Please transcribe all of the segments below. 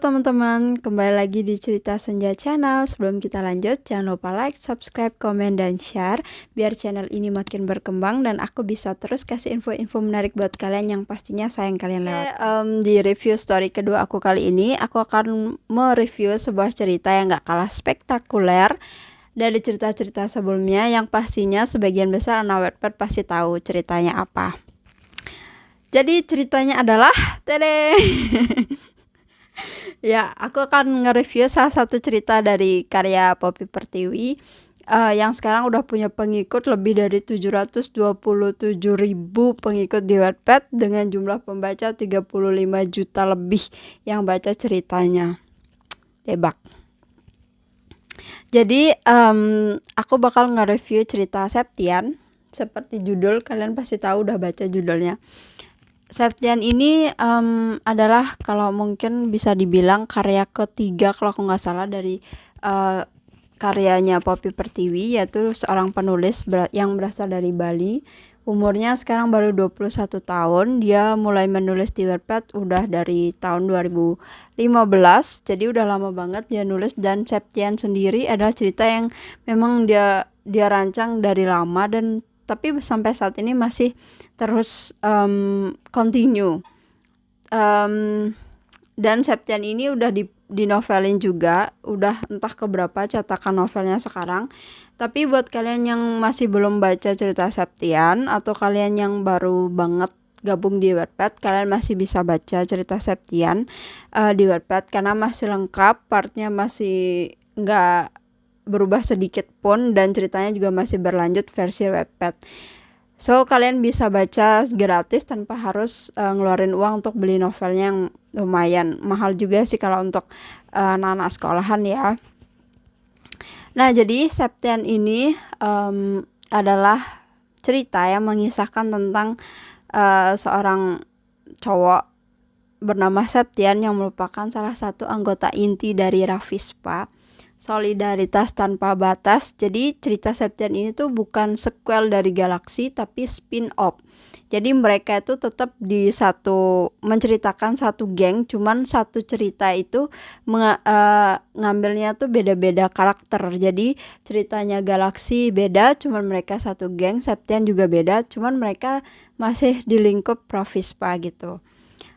teman-teman, kembali lagi di Cerita Senja Channel. Sebelum kita lanjut, jangan lupa like, subscribe, komen, dan share biar channel ini makin berkembang dan aku bisa terus kasih info-info menarik buat kalian yang pastinya sayang kalian lewat. Di review story kedua aku kali ini, aku akan mereview sebuah cerita yang gak kalah spektakuler dari cerita-cerita sebelumnya yang pastinya sebagian besar anak Wattpad pasti tahu ceritanya apa. Jadi ceritanya adalah ya, aku akan nge-review salah satu cerita dari karya Poppy Pertiwi yang sekarang udah punya pengikut lebih dari 727.000 pengikut di Wattpad dengan jumlah pembaca 35 juta lebih yang baca ceritanya. Debak. Jadi aku bakal nge-review cerita Septian. Seperti judul, kalian pasti tahu udah baca judulnya. Septian ini adalah kalau mungkin bisa dibilang karya ketiga kalau aku nggak salah dari karyanya Poppy Pertiwi, yaitu seorang penulis yang berasal dari Bali. Umurnya sekarang baru 21 tahun. Dia mulai menulis di Wattpad udah dari tahun 2015. Jadi udah lama banget dia nulis, dan Septian sendiri adalah cerita yang memang dia rancang dari lama dan tapi sampai saat ini masih terus continue. Dan Septian ini udah di novelin juga, udah entah keberapa cetakan novelnya sekarang. Tapi buat kalian yang masih belum baca cerita Septian atau kalian yang baru banget gabung di Wattpad, kalian masih bisa baca cerita Septian di Wattpad karena masih lengkap, partnya masih nggak berubah sedikit pun, dan ceritanya juga masih berlanjut versi Wattpad. So kalian bisa baca gratis tanpa harus ngeluarin uang untuk beli novelnya yang lumayan mahal juga sih kalau untuk anak-anak sekolahan ya. Nah, jadi Septian ini adalah cerita yang mengisahkan tentang seorang cowok bernama Septian yang merupakan salah satu anggota inti dari Ravispa, Solidaritas Tanpa Batas. Jadi cerita Septian ini tuh bukan sequel dari Galaxy tapi spin-off. Jadi mereka itu tetap menceritakan satu geng, cuman satu cerita itu ngambilnya tuh beda-beda karakter. Jadi ceritanya Galaxy beda, cuman mereka satu geng. Septian juga beda, cuman mereka masih di lingkup Ravispa gitu.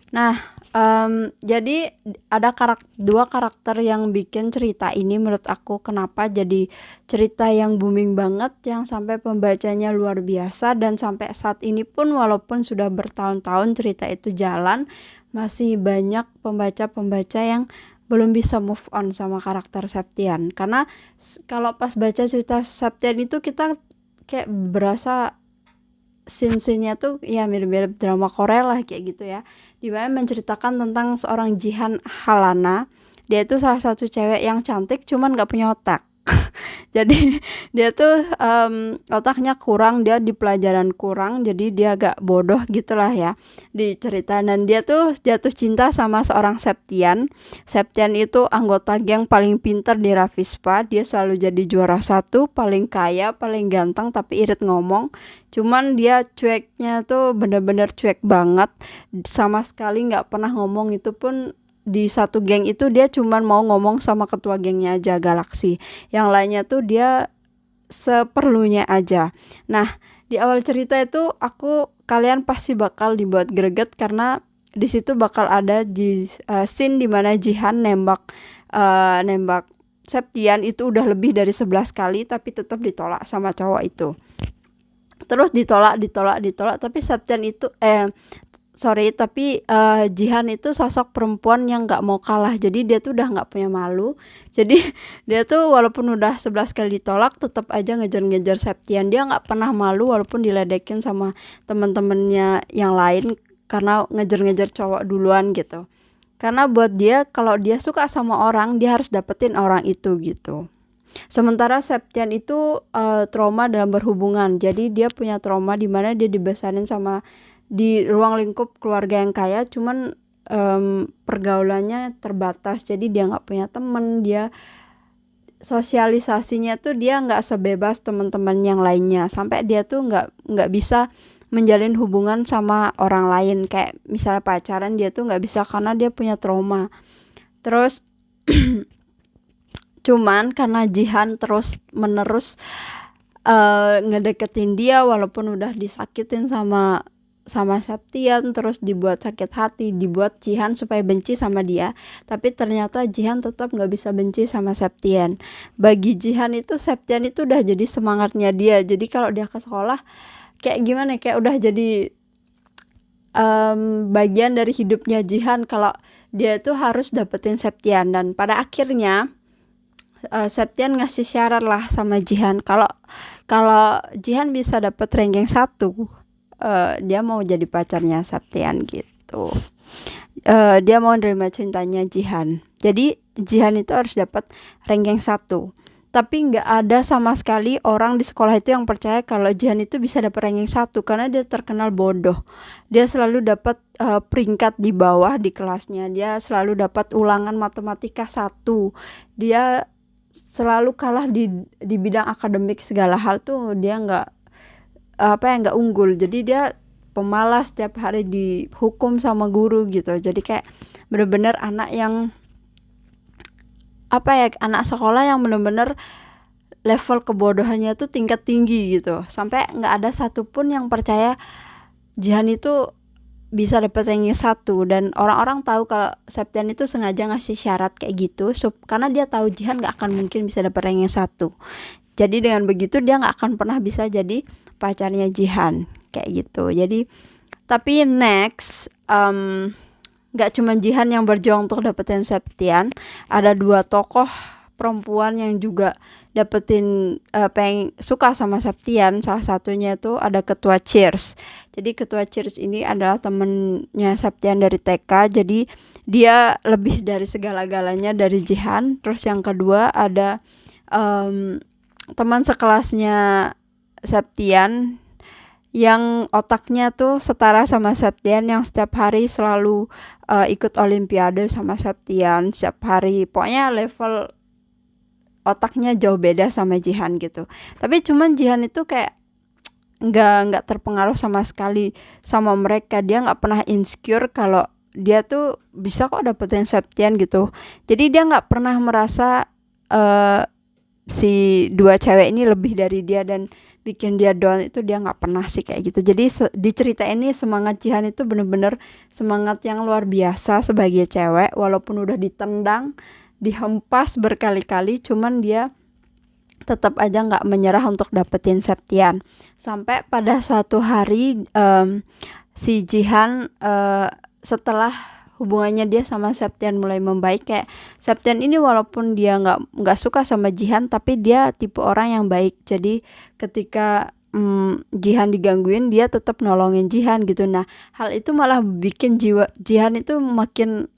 Nah, jadi ada dua karakter yang bikin cerita ini menurut aku kenapa jadi cerita yang booming banget, yang sampai pembacanya luar biasa, dan sampai saat ini pun walaupun sudah bertahun-tahun cerita itu jalan, masih banyak pembaca-pembaca yang belum bisa move on sama karakter Septian. Karena kalau pas baca cerita Septian itu kita kayak berasa scene-nya tuh ya mirip-mirip drama Korea lah kayak gitu ya, dimana menceritakan tentang seorang Jihan Halana. Dia itu salah satu cewek yang cantik cuman gak punya otak. Jadi dia tuh otaknya kurang, dia di pelajaran kurang, jadi dia agak bodoh gitulah ya di cerita. Dan dia tuh jatuh cinta sama seorang Septian. Septian itu anggota geng paling pintar di Ravispa. Dia selalu jadi juara satu, paling kaya, paling ganteng, tapi irit ngomong. Cuman dia cueknya tuh bener-bener cuek banget, sama sekali gak pernah ngomong. Itu pun di satu geng itu dia cuman mau ngomong sama ketua gengnya aja, Galaxy. Yang lainnya tuh dia seperlunya aja. Nah, di awal cerita itu kalian pasti bakal dibuat greget karena di situ bakal ada scene dimana Jihan nembak Septian itu udah lebih dari 11 kali, tapi tetap ditolak sama cowok itu. Terus ditolak, tapi Septian itu Jihan itu sosok perempuan yang gak mau kalah. Jadi dia tuh udah gak punya malu. Jadi dia tuh walaupun udah 11 kali ditolak, tetap aja ngejar-ngejar Septian. Dia gak pernah malu walaupun diledekin sama temen-temennya yang lain karena ngejar-ngejar cowok duluan gitu. Karena buat dia, kalau dia suka sama orang, dia harus dapetin orang itu gitu. Sementara Septian itu trauma dalam berhubungan. Jadi dia punya trauma dimana dia dibesarin di ruang lingkup keluarga yang kaya, cuman pergaulannya terbatas. Jadi dia nggak punya temen, dia sosialisasinya tuh dia nggak sebebas teman-teman yang lainnya, sampai dia tuh nggak bisa menjalin hubungan sama orang lain, kayak misalnya pacaran dia tuh nggak bisa karena dia punya trauma. Terus cuman karena Jihan terus menerus ngedeketin dia walaupun udah disakitin sama Septian, terus dibuat sakit hati, dibuat Jihan supaya benci sama dia. Tapi ternyata Jihan tetap nggak bisa benci sama Septian. Bagi Jihan itu Septian itu udah jadi semangatnya dia. Jadi kalau dia ke sekolah kayak gimana, kayak udah jadi bagian dari hidupnya Jihan kalau dia itu harus dapetin Septian. Dan pada akhirnya Septian ngasih syarat lah sama Jihan, kalau Jihan bisa dapet ranking 1, dia mau jadi pacarnya Septian gitu. Dia mau nerima cintanya Jihan. Jadi Jihan itu harus dapat ranking 1. Tapi nggak ada sama sekali orang di sekolah itu yang percaya kalau Jihan itu bisa dapat ranking 1 karena dia terkenal bodoh. Dia selalu dapat peringkat di bawah di kelasnya. Dia selalu dapat ulangan matematika 1. Dia selalu kalah di bidang akademik, segala hal tuh dia nggak unggul. Jadi dia pemalas, setiap hari dihukum sama guru gitu. Jadi kayak bener-bener anak yang anak sekolah yang bener-bener level kebodohannya tuh tingkat tinggi gitu. Sampai nggak ada satupun yang percaya Jihan itu bisa dapat ranking 1. Dan orang-orang tahu kalau Septian itu sengaja ngasih syarat kayak gitu karena dia tahu Jihan gak akan mungkin bisa dapat ranking 1. Jadi dengan begitu dia gak akan pernah bisa jadi pacarnya Jihan kayak gitu. Jadi tapi next gak cuma Jihan yang berjuang untuk dapetin Septian, ada 2 tokoh perempuan yang juga dapetin suka sama Septian. Salah satunya itu ada ketua Cheers. Jadi ketua Cheers ini adalah temennya Septian dari TK. Jadi dia lebih dari segala-galanya dari Jihan. Terus yang kedua ada teman sekelasnya Septian yang otaknya tuh setara sama Septian, yang setiap hari selalu ikut olimpiade sama Septian setiap hari. Pokoknya level otaknya jauh beda sama Jihan gitu. Tapi cuman Jihan itu kayak nggak terpengaruh sama sekali sama mereka. Dia nggak pernah insecure kalau dia tuh bisa kok dapetin Septian gitu. Jadi dia nggak pernah merasa si 2 cewek ini lebih dari dia dan bikin dia down, itu dia nggak pernah sih kayak gitu. Jadi di cerita ini semangat Jihan itu bener-bener semangat yang luar biasa sebagai cewek, walaupun udah ditendang, dihempas berkali-kali, cuman dia tetap aja nggak menyerah untuk dapetin Septian. Sampai pada suatu hari si Jihan setelah hubungannya dia sama Septian mulai membaik, kayak Septian ini walaupun dia nggak suka sama Jihan, tapi dia tipe orang yang baik. Jadi ketika Jihan digangguin, dia tetap nolongin Jihan gitu. Nah, hal itu malah bikin Jihan itu makin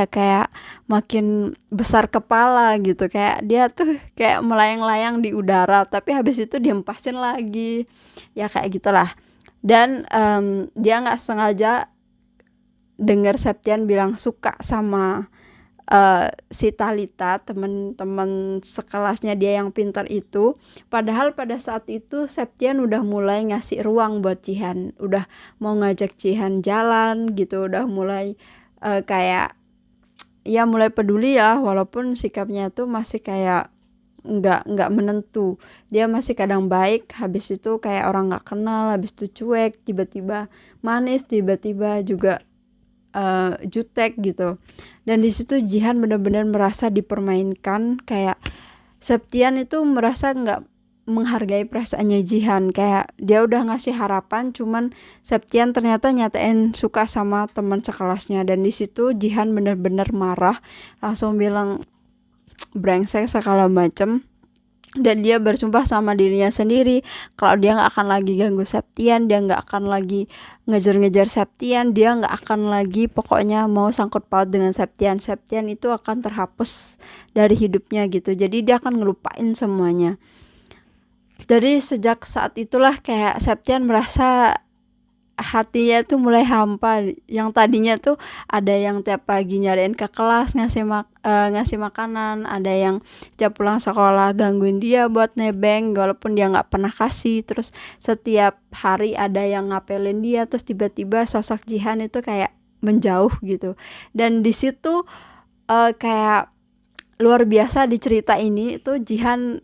kayak makin besar kepala gitu. Kayak dia tuh kayak melayang-layang di udara, tapi habis itu diempasin lagi. Ya kayak gitulah. Dan dia nggak sengaja dengar Septian bilang suka sama si Talita, teman-teman sekelasnya dia yang pintar itu. Padahal pada saat itu Septian udah mulai ngasih ruang buat Jihan, udah mau ngajak Jihan jalan gitu, udah mulai kayak ya mulai peduli ya, walaupun sikapnya tuh masih kayak nggak menentu. Dia masih kadang baik, habis itu kayak orang nggak kenal, habis itu cuek, tiba-tiba manis, tiba-tiba juga jutek gitu. Dan di situ Jihan benar-benar merasa dipermainkan, kayak Septian itu merasa nggak menghargai perasaannya Jihan. Kayak dia udah ngasih harapan, cuman Septian ternyata nyatain suka sama teman sekelasnya. Dan di situ Jihan benar-benar marah, langsung bilang brengsek segala macem. Dan dia bersumpah sama dirinya sendiri kalau dia nggak akan lagi ganggu Septian, dia nggak akan lagi ngejar-ngejar Septian, dia nggak akan lagi pokoknya mau sangkut paut dengan Septian. Septian itu akan terhapus dari hidupnya gitu. Jadi dia akan ngelupain semuanya. Dari sejak saat itulah kayak Septian merasa hatinya tuh mulai hampa. Yang tadinya tuh ada yang tiap pagi nyariin ke kelas, ngasih makanan, ada yang tiap pulang sekolah gangguin dia buat nebeng walaupun dia nggak pernah kasih. Terus setiap hari ada yang ngapelin dia. Terus tiba-tiba sosok Jihan itu kayak menjauh gitu. Dan di situ kayak luar biasa di cerita ini itu Jihan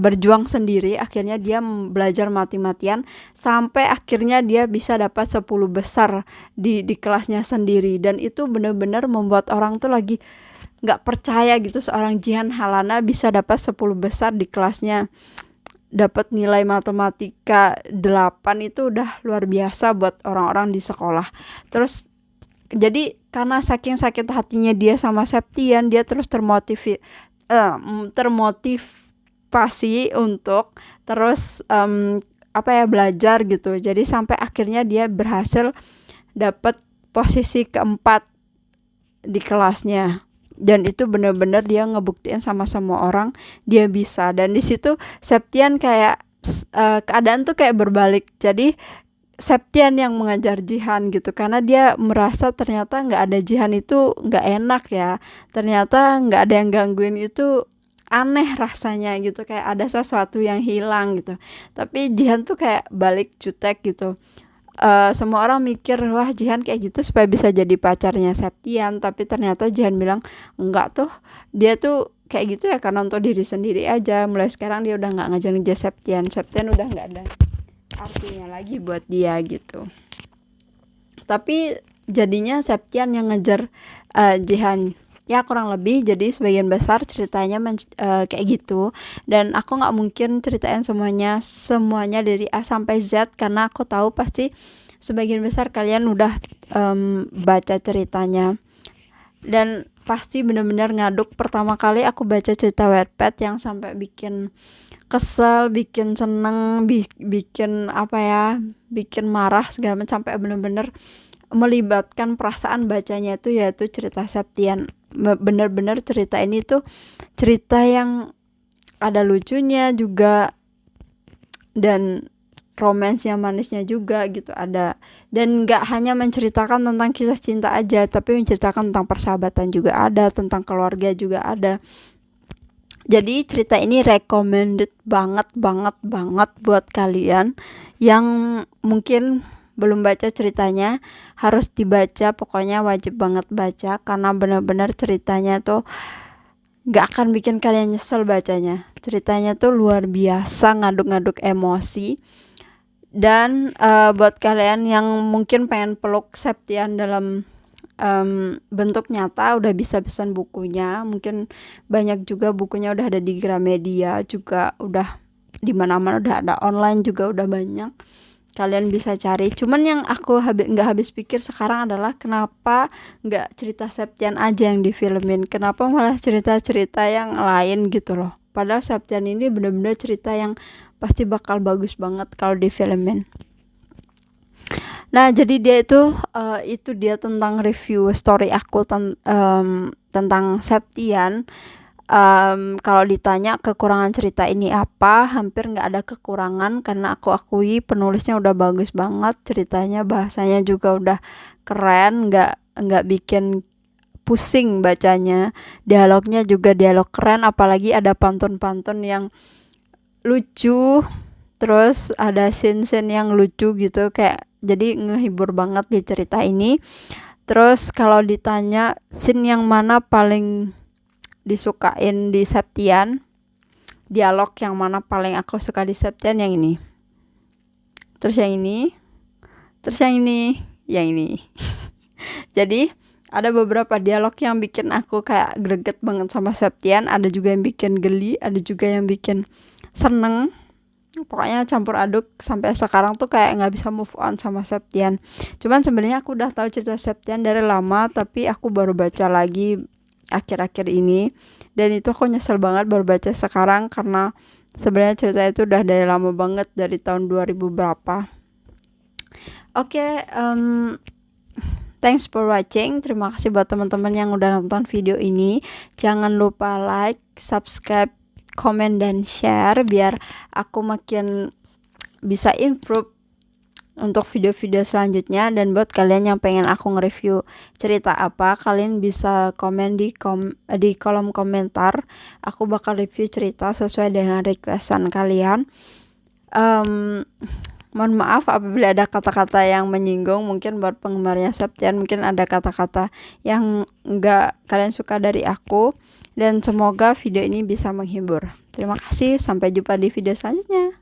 berjuang sendiri, akhirnya dia belajar mati-matian sampai akhirnya dia bisa dapat 10 besar di kelasnya sendiri, dan itu benar-benar membuat orang tuh lagi nggak percaya gitu, seorang Jihan Halana bisa dapat 10 besar di kelasnya, dapat nilai matematika 8, itu udah luar biasa buat orang-orang di sekolah. Terus jadi karena saking sakit hatinya dia sama Septian, dia terus termotivasi untuk terus belajar gitu. Jadi sampai akhirnya dia berhasil dapat posisi keempat di kelasnya, dan itu benar-benar dia ngebuktiin sama semua orang dia bisa. Dan di situ Septian kayak keadaan tuh kayak berbalik, jadi Septian yang mengajar Jihan gitu, karena dia merasa ternyata nggak ada Jihan itu nggak enak ya, ternyata nggak ada yang gangguin itu aneh rasanya gitu, kayak ada sesuatu yang hilang gitu. Tapi Jihan tuh kayak balik jutek gitu. Semua orang mikir wah Jihan kayak gitu supaya bisa jadi pacarnya Septian, tapi ternyata Jihan bilang enggak tuh, dia tuh kayak gitu ya karena untuk diri sendiri aja. Mulai sekarang dia udah nggak ngajar Septian udah nggak ada artinya lagi buat dia gitu. Tapi jadinya Septian yang ngejar Jihan ya, kurang lebih. Jadi sebagian besar ceritanya kayak gitu, dan aku nggak mungkin ceritain semuanya dari A sampai Z karena aku tahu pasti sebagian besar kalian udah baca ceritanya, dan pasti benar-benar ngaduk. Pertama kali aku baca cerita Wattpad yang sampai bikin kesel, bikin seneng, bikin bikin marah segala macam, sampai benar-benar melibatkan perasaan bacanya itu yaitu cerita Septian. Benar-benar cerita ini tuh cerita yang ada lucunya juga dan romansnya, manisnya juga gitu ada, dan nggak hanya menceritakan tentang kisah cinta aja, tapi menceritakan tentang persahabatan juga ada, tentang keluarga juga ada. Jadi cerita ini recommended banget buat kalian yang mungkin belum baca ceritanya, harus dibaca, pokoknya wajib banget baca karena benar-benar ceritanya tuh gak akan bikin kalian nyesel bacanya. Ceritanya tuh luar biasa, ngaduk-ngaduk emosi. Dan buat kalian yang mungkin pengen peluk Septian dalam bentuk nyata, udah bisa pesan bukunya. Mungkin banyak juga bukunya udah ada di Gramedia juga, udah di mana-mana, udah ada online juga, udah banyak. Kalian bisa cari. Cuman yang aku nggak habis pikir sekarang adalah kenapa nggak cerita Septian aja yang difilmin, kenapa malah cerita-cerita yang lain gitu loh. Padahal Septian ini benar-benar cerita yang pasti bakal bagus banget kalau difilmin. Nah, jadi dia itu dia tentang review story aku tentang Septian. Kalau ditanya kekurangan cerita ini apa, hampir nggak ada kekurangan karena aku akui penulisnya udah bagus banget, ceritanya, bahasanya juga udah keren, nggak bikin pusing bacanya, dialognya juga dialog keren, apalagi ada pantun-pantun yang lucu, terus ada scene-scene yang lucu gitu, kayak jadi ngehibur banget di cerita ini. Terus kalau ditanya scene yang mana paling disukain di Septian, dialog yang mana paling aku suka di Septian, yang ini, terus yang ini, terus yang ini jadi ada beberapa dialog yang bikin aku kayak greget banget sama Septian, ada juga yang bikin geli, ada juga yang bikin seneng. Pokoknya campur aduk, sampai sekarang tuh kayak nggak bisa move on sama Septian. Cuman sebenarnya aku udah tahu cerita Septian dari lama, tapi aku baru baca lagi akhir-akhir ini, dan itu aku nyesel banget baru baca sekarang karena sebenarnya cerita itu udah dari lama banget, dari tahun 2000 berapa. Oke, thanks for watching. Terima kasih buat teman-teman yang udah nonton video ini. Jangan lupa like, subscribe, komen, dan share biar aku makin bisa improve untuk video-video selanjutnya. Dan buat kalian yang pengen aku nge-review cerita apa, kalian bisa komen di kolom komentar. Aku bakal review cerita sesuai dengan requestan kalian. Mohon maaf apabila ada kata-kata yang menyinggung, mungkin buat penggemarnya Septian mungkin ada kata-kata yang enggak kalian suka dari aku, dan semoga video ini bisa menghibur. Terima kasih, sampai jumpa di video selanjutnya.